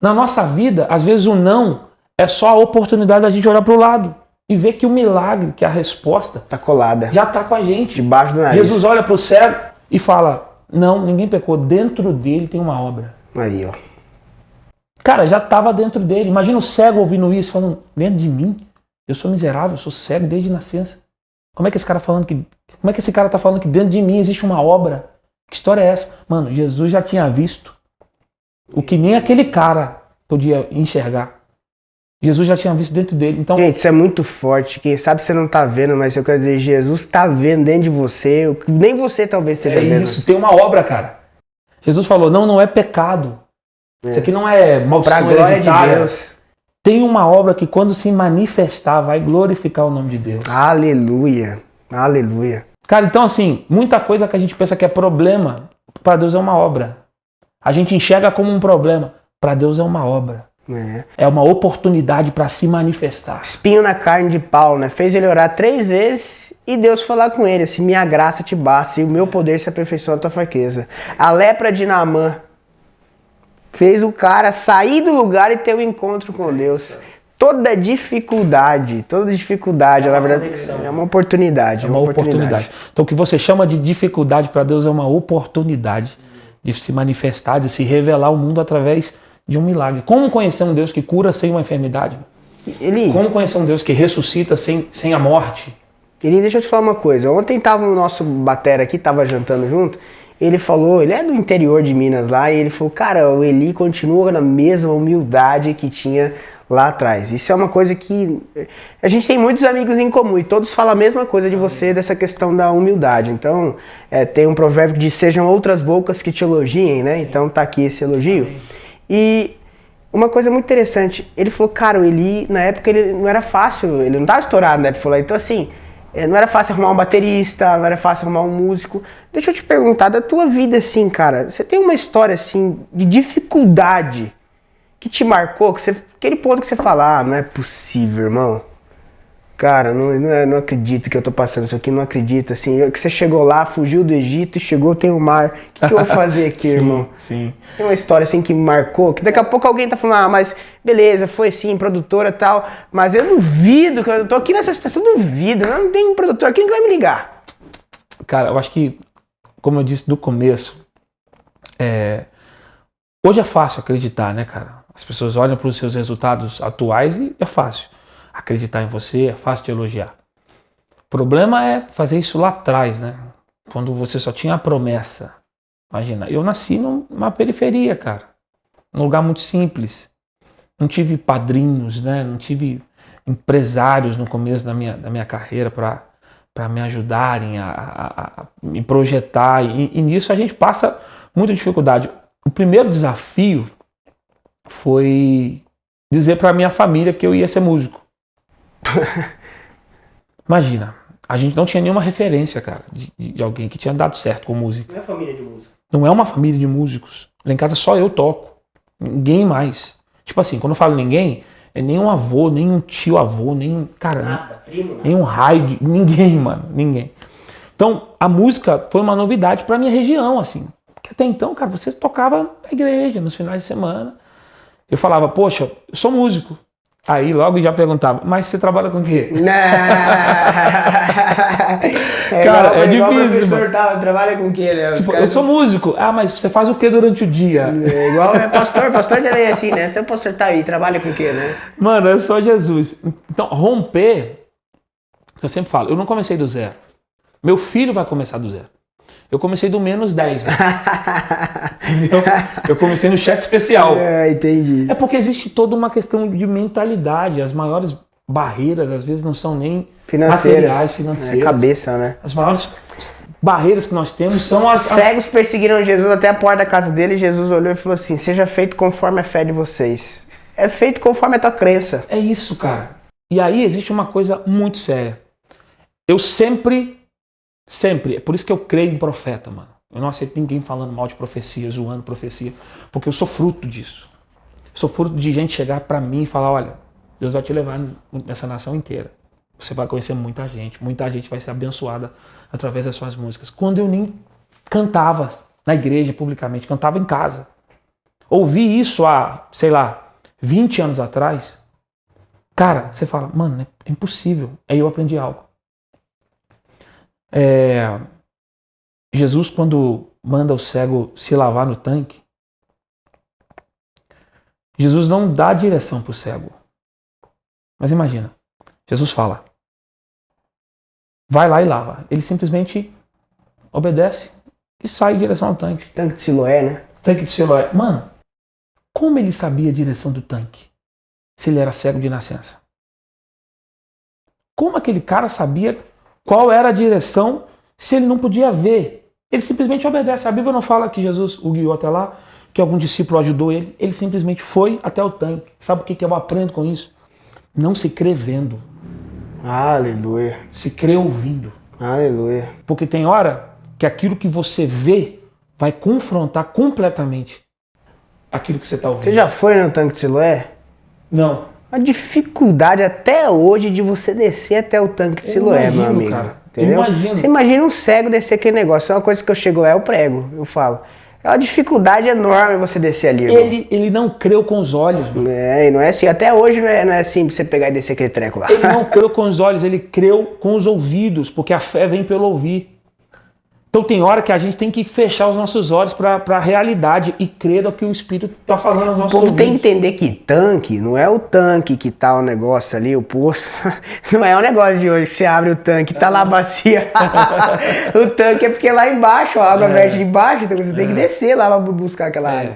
Na nossa vida, às vezes o não é só a oportunidade da gente olhar para o lado. E ver que o milagre, que a resposta... Tá colada. Já tá com a gente. Debaixo do nariz. Jesus olha pro cego e fala, não, ninguém pecou. Dentro dele tem uma obra. Aí, ó. Cara, já tava dentro dele. Imagina o cego ouvindo isso, falando, dentro de mim, eu sou miserável, eu sou cego desde nascença. Como é que esse cara tá falando que dentro de mim existe uma obra? Que história é essa? Mano, Jesus já tinha visto o que nem aquele cara podia enxergar. Jesus já tinha visto dentro dele. Então, gente, isso é muito forte. Quem sabe você não tá vendo, mas eu quero dizer, Jesus tá vendo dentro de você, o que nem você talvez esteja vendo. Isso, tem uma obra, cara. Jesus falou, não é pecado. Isso aqui não é maldição pra glória hereditária. de Deus. Tem uma obra que quando se manifestar vai glorificar o nome de Deus. Aleluia. Aleluia. Cara, então assim, muita coisa que a gente pensa que é problema, para Deus é uma obra. A gente enxerga como um problema, para Deus é uma obra. É uma oportunidade para se manifestar. Espinho na carne de Paulo, né? Fez ele orar 3 vezes e Deus falar com ele assim, minha graça te basta e o meu poder se aperfeiçoa na tua fraqueza. A lepra de Naamã fez o cara sair do lugar e ter um encontro com Deus. Toda dificuldade, na verdade, é uma oportunidade. É uma oportunidade. Então o que você chama de dificuldade para Deus é uma oportunidade de se manifestar, de se revelar ao mundo através de um milagre. Como conhecer um Deus que cura sem uma enfermidade? Como conhecer um Deus que ressuscita sem a morte? Deixa eu te falar uma coisa. Ontem tava o nosso batera aqui, tava jantando junto, ele falou, ele é do interior de Minas lá, e ele falou, cara, o Eli continua na mesma humildade que tinha lá atrás. Isso é uma coisa que a gente tem muitos amigos em comum e todos falam a mesma coisa de você, dessa questão da humildade. Então, tem um provérbio que diz, sejam outras bocas que te elogiem, né? Então tá aqui esse elogio. E uma coisa muito interessante, ele falou, cara, o Eli, na época ele não era fácil, ele não estava estourado, né? Ele falou, então assim, não era fácil arrumar um baterista, não era fácil arrumar um músico. Deixa eu te perguntar, da tua vida assim, cara, você tem uma história assim de dificuldade que te marcou, aquele ponto que você fala, não é possível, irmão. Cara, não acredito que eu tô passando isso aqui, não acredito, assim, que você chegou lá, fugiu do Egito e chegou, tem o mar, o que eu vou fazer aqui, sim, irmão? Sim. Tem uma história assim que me marcou, que daqui a pouco alguém tá falando, mas beleza, foi sim, produtora e tal, mas eu duvido, que eu tô aqui nessa situação, eu duvido, eu não tenho produtor, quem que vai me ligar? Cara, eu acho que, como eu disse no começo, hoje é fácil acreditar, né, cara? As pessoas olham para os seus resultados atuais e é fácil acreditar em você, é fácil te elogiar. O problema é fazer isso lá atrás, né? Quando você só tinha a promessa. Imagina, eu nasci numa periferia, cara. Num lugar muito simples. Não tive padrinhos, né? Não tive empresários no começo da minha carreira para me ajudarem a me projetar. E nisso a gente passa muita dificuldade. O primeiro desafio foi dizer para minha família que eu ia ser músico. Imagina, a gente não tinha nenhuma referência, cara, de alguém que tinha dado certo com música. Não é família de música. Não é uma família de músicos. Lá em casa só eu toco. Ninguém mais. Tipo assim, quando eu falo ninguém, é nem um avô, nem um tio avô, nem, cara, Nada, primo, nada. nem um raio, ninguém, mano, ninguém. Então, a música foi uma novidade pra minha região, assim. Porque até então, cara, você tocava na igreja, nos finais de semana. Eu falava, poxa, eu sou músico. Aí logo já perguntava, mas você trabalha com o quê? Cara, é difícil. O professor trabalha com o quê, né? Tipo, eu sou músico. Ah, mas você faz o que durante o dia? É igual pastor também é assim, né? Seu pastor tá aí, trabalha com o quê, né? Mano, é só Jesus. Então, romper, eu sempre falo, eu não comecei do zero. Meu filho vai começar do zero. Eu comecei do menos 10, né? Entendeu? Eu comecei no cheque especial. Entendi. É porque existe toda uma questão de mentalidade. As maiores barreiras, às vezes, não são nem materiais, financeiras. É cabeça, né? As maiores barreiras que nós temos são Os cegos perseguiram Jesus até a porta da casa dele. E Jesus olhou e falou assim, seja feito conforme a fé de vocês. É feito conforme a tua crença. É isso, cara. E aí existe uma coisa muito séria. Eu sempre, é por isso que eu creio em profeta, mano. Eu não aceito ninguém falando mal de profecia, zoando profecia, porque eu sou fruto disso. Eu sou fruto de gente chegar pra mim e falar, olha, Deus vai te levar nessa nação inteira. Você vai conhecer muita gente vai ser abençoada através das suas músicas. Quando eu nem cantava na igreja publicamente, cantava em casa. Ouvi isso há, sei lá, 20 anos atrás. Cara, você fala, mano, é impossível. Aí eu aprendi algo. Jesus, quando manda o cego se lavar no tanque, Jesus não dá direção para o cego. Mas imagina, Jesus fala, vai lá e lava. Ele simplesmente obedece e sai em direção ao tanque. Tanque de Siloé, né? Tanque de Siloé. Mano, como ele sabia a direção do tanque? Se ele era cego de nascença? Como aquele cara sabia qual era a direção se ele não podia ver? Ele simplesmente obedece. A Bíblia não fala que Jesus o guiou até lá, que algum discípulo ajudou ele. Ele simplesmente foi até o tanque. Sabe o que eu aprendo com isso? Não se crê vendo. Aleluia. Se crê ouvindo. Aleluia. Porque tem hora que aquilo que você vê vai confrontar completamente aquilo que você está ouvindo. Você já foi no tanque de Siloé? Não. A dificuldade até hoje de você descer até o tanque de Siloé, meu amigo. Cara. Entendeu? Imagino. Você imagina um cego descer aquele negócio. É uma coisa que eu chego lá, eu prego, eu falo. É uma dificuldade enorme você descer ali, irmão. Ele não creu com os olhos, mano. E não é assim. Até hoje não é assim pra você pegar e descer aquele treco lá. Ele não creu com os olhos, ele creu com os ouvidos, porque a fé vem pelo ouvir. Então tem hora que a gente tem que fechar os nossos olhos para a realidade e crer no que o Espírito está falando aos nossos ouvidos. O povo tem que entender que tanque não é o tanque que tá o negócio ali, o poço. Não é o negócio de hoje que você abre o tanque, tá lá a bacia. O tanque é porque lá embaixo, a água verte de baixo, então você tem que descer lá para buscar aquela água.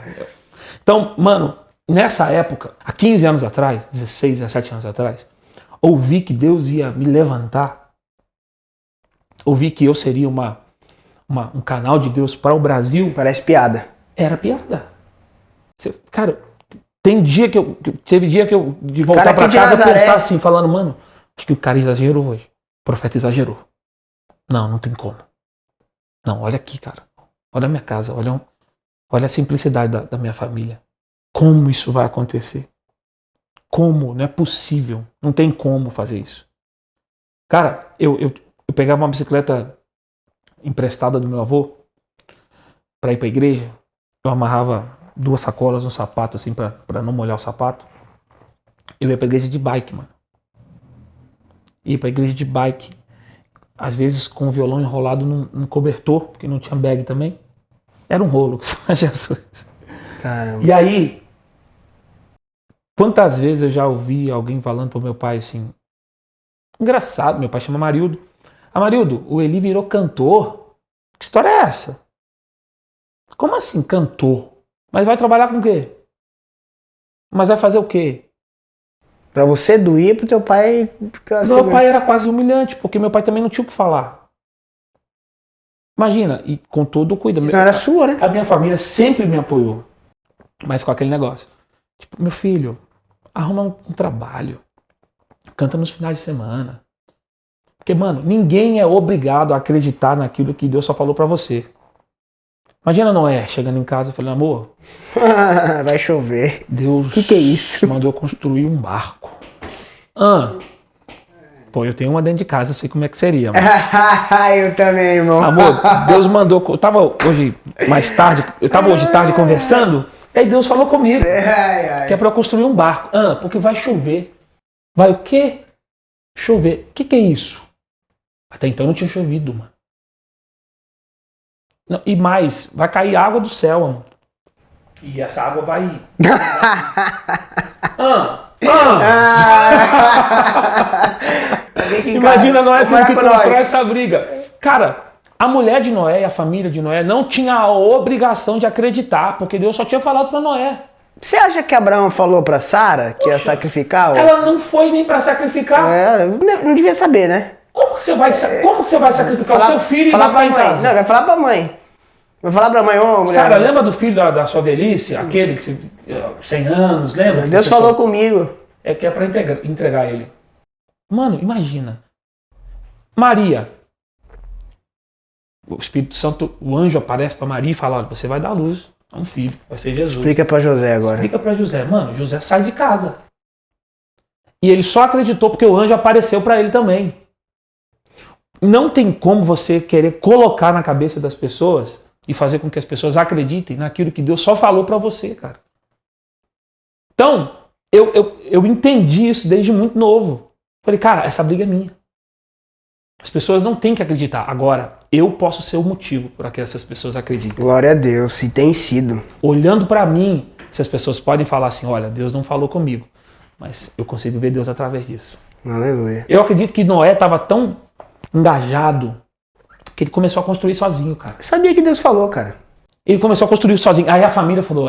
Então, mano, nessa época, há 15 anos atrás, 16, 17 anos atrás, ouvi que Deus ia me levantar, ouvi que eu seria um canal de Deus para o Brasil. Parece piada. Era piada. Cara, teve dia que eu de voltar para casa pensar assim, falando, mano, acho que o cara exagerou hoje. profeta exagerou. Não tem como. Não, olha aqui, cara. Olha a minha casa, olha a simplicidade da minha família. Como isso vai acontecer? Como? Não é possível. Não tem como fazer isso. Cara, eu pegava uma bicicleta emprestada do meu avô para ir para a igreja. Eu amarrava 2 sacolas no sapato, assim, para não molhar o sapato. Eu ia para a igreja de bike, mano. Ia para a igreja de bike. Às vezes com o violão enrolado num cobertor, porque não tinha bag também. Era um rolo, Jesus. Caramba. E aí, quantas vezes eu já ouvi alguém falando pro meu pai assim, engraçado, meu pai chama Amarildo. Amarildo, o Eli virou cantor? Que história é essa? Como assim, cantor? Mas vai trabalhar com o quê? Mas vai fazer o quê? Pra você doer, pro teu pai ficar assim. Meu pai era quase humilhante, porque meu pai também não tinha o que falar. Imagina, e com todo o cuidado. Não era sua, né? A minha família sempre me apoiou, mas com aquele negócio. Tipo, meu filho, arruma um trabalho, canta nos finais de semana. Porque, mano, ninguém é obrigado a acreditar naquilo que Deus só falou pra você. Imagina Noé chegando em casa e falando, amor, vai chover. Deus Que é isso? mandou construir um barco. Pô, eu tenho uma dentro de casa, eu sei como é que seria. Mano. Eu também, irmão. Amor, Deus mandou. Eu tava hoje tarde conversando, e aí Deus falou comigo. Que é pra eu construir um barco. Porque vai chover. Vai o quê? Chover. O que é isso? Até então não tinha chovido, mano. Não, e mais, vai cair água do céu, mano. E essa água vai. Imagina Noé tendo que comprar essa briga. Cara, a mulher de Noé e a família de Noé não tinha a obrigação de acreditar, porque Deus só tinha falado para Noé. Você acha que Abraão falou para Sara que ia sacrificar? Ela não foi nem para sacrificar. Não devia saber, né? Como que você vai sacrificar o seu filho e falar vai pra mãe? Não, vai falar pra mãe. Vai falar pra mãe, ô mulher. Sara, lembra do filho da sua velhice? Aquele que 100 anos, lembra? Deus falou comigo. É que é pra entregar ele. Mano, imagina. Maria. O Espírito Santo, o anjo aparece pra Maria e fala, olha, você vai dar luz a um filho, vai ser Jesus. Explica pra José agora. Explica pra José. Mano, José sai de casa. E ele só acreditou porque o anjo apareceu pra ele também. Não tem como você querer colocar na cabeça das pessoas e fazer com que as pessoas acreditem naquilo que Deus só falou pra você, cara. Então, eu entendi isso desde muito novo. Falei, cara, essa briga é minha. As pessoas não têm que acreditar. Agora, eu posso ser o motivo para que essas pessoas acreditem. Glória a Deus, e tem sido. Olhando pra mim, se as pessoas podem falar assim, olha, Deus não falou comigo, mas eu consigo ver Deus através disso. Aleluia. Eu acredito que Noé estava tão engajado que ele começou a construir sozinho, cara. Eu sabia que Deus falou, cara. Ele começou a construir sozinho. Aí a família falou,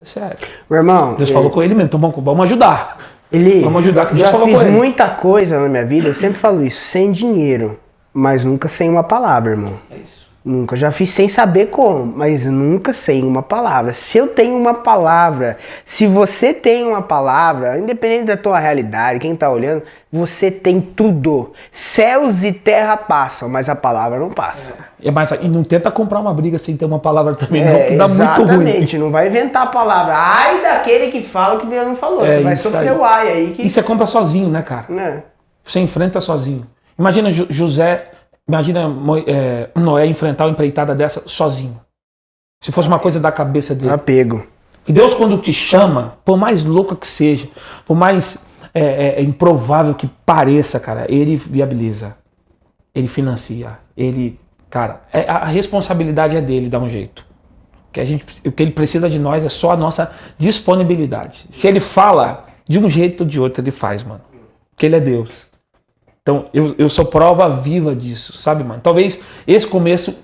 sério. Meu irmão... Deus falou com ele mesmo, então vamos ajudar. Vamos ajudar que Deus já falou fiz com ele. muita coisa na minha vida, eu sempre falo isso, sem dinheiro, mas nunca sem uma palavra, irmão. É isso. Nunca, já fiz sem saber como, mas nunca sem uma palavra. Se eu tenho uma palavra, se você tem uma palavra, independente da tua realidade, quem tá olhando, você tem tudo. Céus e terra passam, mas a palavra não passa. E não tenta comprar uma briga sem ter uma palavra também, não, que dá muito ruim. Exatamente, não vai inventar a palavra. Ai daquele que fala que Deus não falou, você vai sofrer o ai aí. E você compra sozinho, né, cara? Você enfrenta sozinho. Imagina Noé enfrentar uma empreitada dessa sozinho. Se fosse uma coisa da cabeça dele. Apego. E Deus, quando te chama, por mais louca que seja, por mais improvável que pareça, cara, ele viabiliza. Ele financia. Cara, a responsabilidade é dele, dá um jeito. O que ele precisa de nós é só a nossa disponibilidade. Se ele fala, de um jeito ou de outro ele faz, mano. Porque ele é Deus. Então, eu sou prova viva disso, sabe, mano? Talvez esse começo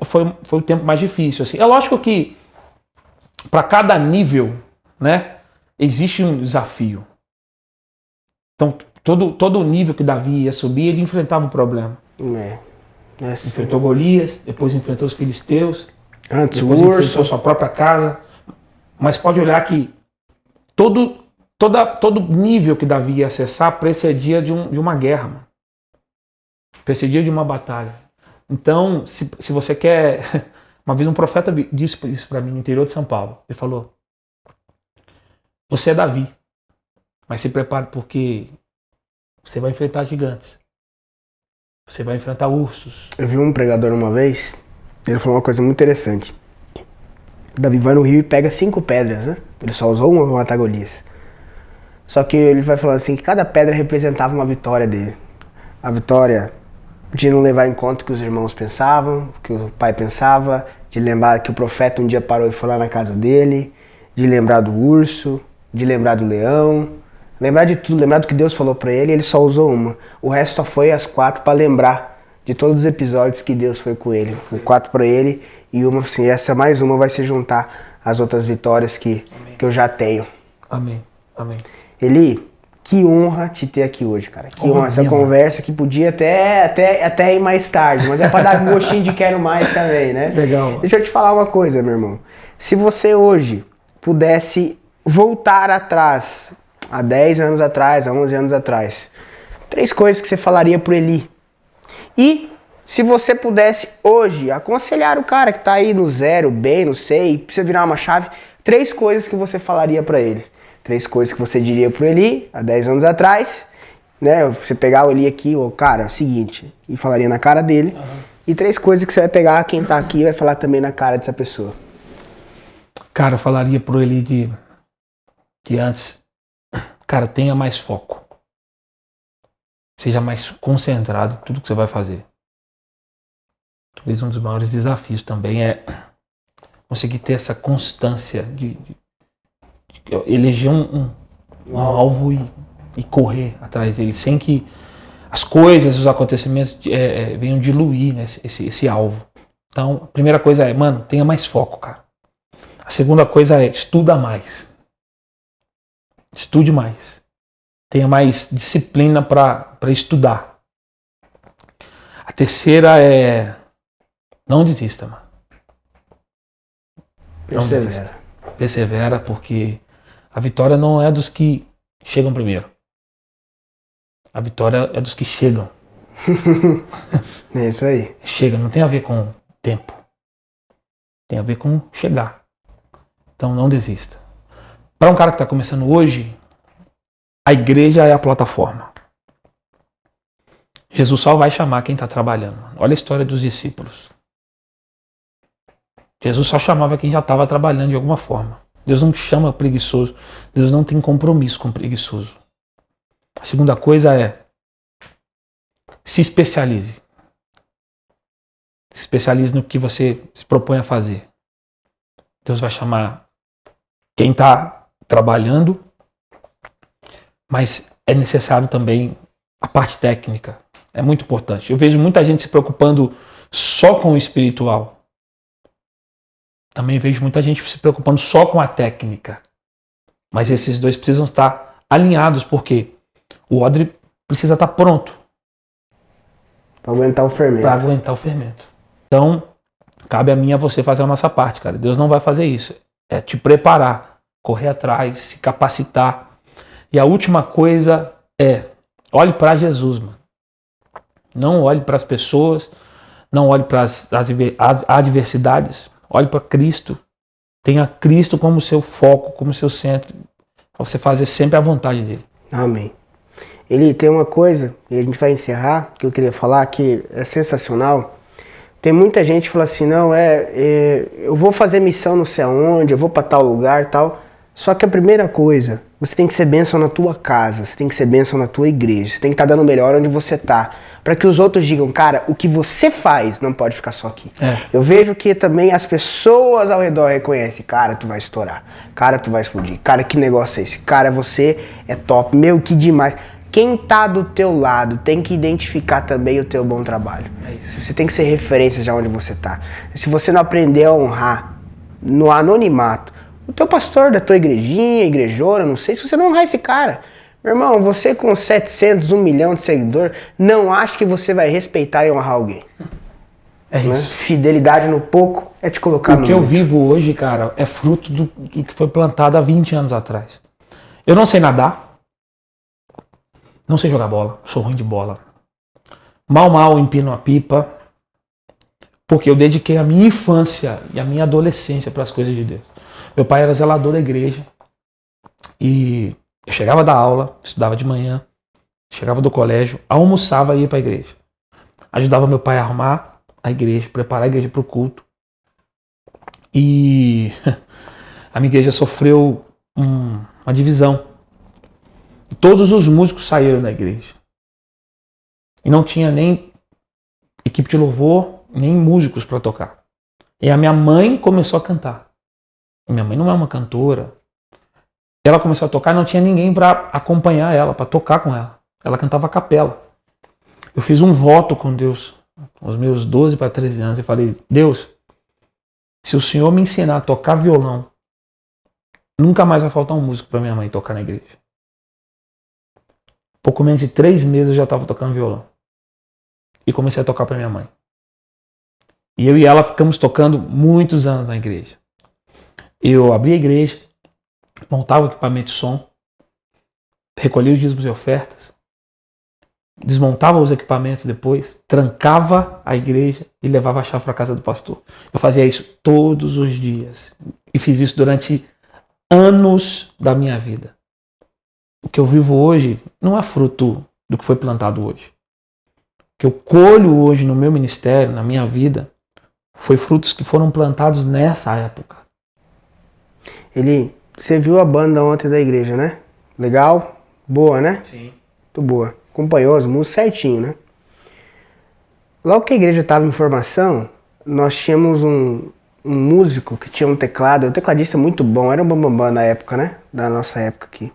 foi o tempo mais difícil, assim. É lógico que para cada nível, né, existe um desafio. Então, todo o nível que Davi ia subir, ele enfrentava um problema. Enfrentou Golias, depois enfrentou os filisteus, depois enfrentou sua própria casa. Mas pode olhar que todo nível que Davi ia acessar precedia de uma guerra, mano. precedia de uma batalha. Então, se você quer... Uma vez um profeta disse isso para mim no interior de São Paulo. Ele falou, você é Davi, mas se prepare porque você vai enfrentar gigantes. Você vai enfrentar ursos. Eu vi um pregador uma vez, ele falou uma coisa muito interessante. Davi vai no rio e pega 5 pedras, né? Ele só usou uma para matar Golias. Só que ele vai falando assim, que cada pedra representava uma vitória dele. A vitória de não levar em conta o que os irmãos pensavam, que o pai pensava, de lembrar que o profeta um dia parou e foi lá na casa dele, de lembrar do urso, de lembrar do leão, lembrar de tudo, lembrar do que Deus falou pra ele, ele só usou uma. O resto só foi as 4 para lembrar de todos os episódios que Deus foi com ele. 4 para ele e uma assim, essa mais uma vai se juntar às outras vitórias que eu já tenho. Amém. Amém. Eli, que honra te ter aqui hoje, cara. Que honra essa conversa que podia até ir mais tarde, mas é pra dar gostinho de quero mais também, né? Legal. Deixa eu te falar uma coisa, meu irmão. Se você hoje pudesse voltar atrás, há 10 anos atrás, há 11 anos atrás, 3 coisas que você falaria pro Eli. E se você pudesse hoje aconselhar o cara que tá aí no zero, bem, não sei, precisa virar uma chave, 3 coisas que você falaria pra ele. 3 coisas que você diria pro Eli há 10 anos atrás, né? Você pegar o Eli aqui, ô cara, é o seguinte, e falaria na cara dele. E 3 coisas que você vai pegar quem tá aqui e vai falar também na cara dessa pessoa. Cara, eu falaria pro Eli que antes, cara, tenha mais foco. Seja mais concentrado em tudo que você vai fazer. Talvez um dos maiores desafios também é conseguir ter essa constância de eleger um alvo e correr atrás dele, sem que as coisas, os acontecimentos venham diluir, né, esse alvo. Então, a primeira coisa é, mano, tenha mais foco, cara. A segunda coisa é, estuda mais. Estude mais. Tenha mais disciplina para estudar. A terceira é, não desista, mano. Persevera. Persevera, porque a vitória não é dos que chegam primeiro. A vitória é dos que chegam. É isso aí. Chega, não tem a ver com tempo. Tem a ver com chegar. Então não desista. Para um cara que está começando hoje, a igreja é a plataforma. Jesus só vai chamar quem está trabalhando. Olha a história dos discípulos. Jesus só chamava quem já estava trabalhando de alguma forma. Deus não chama preguiçoso. Deus não tem compromisso com preguiçoso. A segunda coisa é, se especialize. Se especialize no que você se propõe a fazer. Deus vai chamar quem está trabalhando, mas é necessário também a parte técnica. É muito importante. Eu vejo muita gente se preocupando só com o espiritual. Também vejo muita gente se preocupando só com a técnica. Mas esses dois precisam estar alinhados, porque o odre precisa estar pronto. Para aguentar o fermento. Para aguentar o fermento. Então, cabe a mim e a você fazer a nossa parte, cara. Deus não vai fazer isso. É te preparar, correr atrás, se capacitar. E a última coisa é, olhe para Jesus, mano. Não olhe para as pessoas, não olhe para as adversidades. Olhe para Cristo. Tenha Cristo como seu foco, como seu centro, para você fazer sempre a vontade dele. Amém. Eli, tem uma coisa, e a gente vai encerrar, que eu queria falar, que é sensacional. Tem muita gente que fala assim, não, eu vou fazer missão não sei aonde, eu vou para tal lugar e tal. Só que a primeira coisa, você tem que ser bênção na tua casa, você tem que ser bênção na tua igreja, você tem que estar dando o melhor onde você está. Para que os outros digam, cara, o que você faz não pode ficar só aqui. Eu vejo que também as pessoas ao redor reconhecem, cara, tu vai estourar, cara, tu vai explodir, cara, que negócio é esse? Cara, você é top, meu, que demais. Quem tá do teu lado tem que identificar também o teu bom trabalho. Você tem que ser referência de onde você tá. Se você não aprender a honrar no anonimato, o teu pastor da tua igrejinha, igrejona, não sei, se você não honrar esse cara. Meu irmão, você com 700, 1 milhão de seguidores, não acha que você vai respeitar e honrar alguém. É isso. Né? Fidelidade no pouco é te colocar no muito. O que eu vivo hoje, cara, é fruto do que foi plantado há 20 anos atrás. Eu não sei nadar. Não sei jogar bola. Sou ruim de bola. Mal empino a pipa, porque eu dediquei a minha infância e a minha adolescência para as coisas de Deus. Meu pai era zelador da igreja e eu chegava da aula, estudava de manhã, chegava do colégio, almoçava e ia para a igreja. Ajudava meu pai a arrumar a igreja, preparar a igreja para o culto. E a minha igreja sofreu uma divisão. Todos os músicos saíram da igreja. E não tinha nem equipe de louvor, nem músicos para tocar. E a minha mãe começou a cantar. E minha mãe não é uma cantora. Ela começou a tocar e não tinha ninguém para acompanhar ela, para tocar com ela. Ela cantava a capela. Eu fiz um voto com Deus, com os meus 12 para 13 anos, e falei, Deus, se o Senhor me ensinar a tocar violão, nunca mais vai faltar um músico para minha mãe tocar na igreja. Pouco menos de 3 meses eu já estava tocando violão. E comecei a tocar para minha mãe. E eu e ela ficamos tocando muitos anos na igreja. Eu abri a igreja, montava o equipamento de som, recolhia os dízimos e ofertas, desmontava os equipamentos depois, trancava a igreja e levava a chave para a casa do pastor. Eu fazia isso todos os dias. E fiz isso durante anos da minha vida. O que eu vivo hoje não é fruto do que foi plantado hoje. O que eu colho hoje no meu ministério, na minha vida, foi frutos que foram plantados nessa época. Você viu a banda ontem da igreja, né? Legal? Boa, né? Sim. Muito boa. Acompanhou as músicas certinho, né? Logo que a igreja estava em formação, nós tínhamos um músico que tinha um teclado, um tecladista muito bom, era um bambambam na época, né? Da nossa época aqui.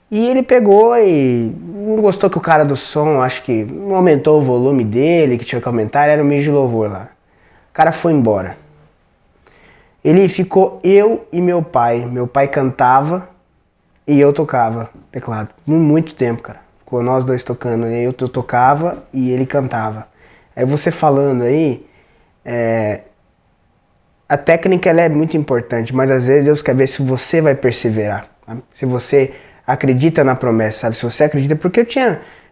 E ele pegou e não gostou que o cara do som, acho que não aumentou o volume dele, que tinha que aumentar, era um mês de louvor lá. O cara foi embora. Ele ficou eu e meu pai. Meu pai cantava e eu tocava teclado. Muito tempo, cara. Ficou nós dois tocando. Eu tocava e ele cantava. Aí você falando aí, a técnica ela é muito importante, mas às vezes Deus quer ver se você vai perseverar. Sabe? Se você acredita na promessa, sabe? Se você acredita, porque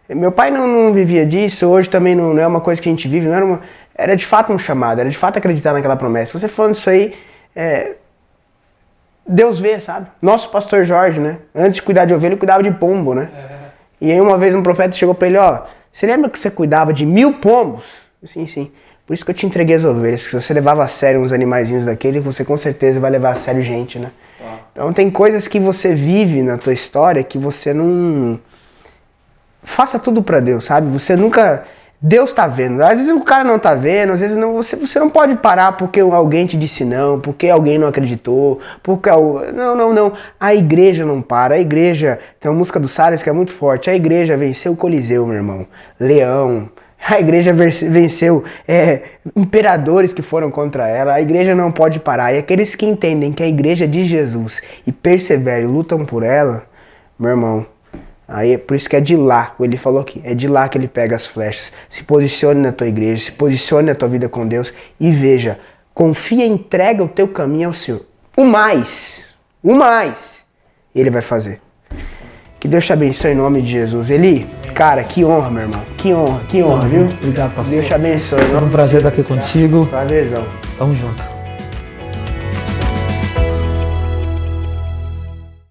meu pai não vivia disso, hoje também não é uma coisa que a gente vive, era de fato um chamado, era de fato acreditar naquela promessa. Você falando isso aí, Deus vê, sabe? Nosso pastor Jorge, né? Antes de cuidar de ovelha, ele cuidava de pombo, né? E aí uma vez um profeta chegou pra ele, você lembra que você cuidava de 1000 pombos? Sim. Por isso que eu te entreguei as ovelhas, porque se você levava a sério uns animaizinhos daquele, você com certeza vai levar a sério gente, né? Então tem coisas que você vive na tua história que você não... Faça tudo pra Deus, sabe? Você nunca... Deus tá vendo. Às vezes o cara não tá vendo, às vezes não, você não pode parar porque alguém te disse não, porque alguém não acreditou, porque... Não. A igreja não para. A igreja... Tem uma música do Salles que é muito forte. A igreja venceu o Coliseu, meu irmão. Leão... A igreja venceu imperadores que foram contra ela. A igreja não pode parar. E aqueles que entendem que a igreja é de Jesus e perseveram e lutam por ela, meu irmão, aí é por isso que é de lá, ele falou aqui, é de lá que ele pega as flechas. Se posicione na tua igreja, se posicione na tua vida com Deus e veja, confia, entrega o teu caminho ao Senhor. O mais, ele vai fazer. Que Deus te abençoe em nome de Jesus. Eli, cara, que honra, meu irmão. Que honra, viu? Obrigado, pastor. Deus te abençoe. É um prazer estar aqui contigo. Prazerzão. Tamo junto.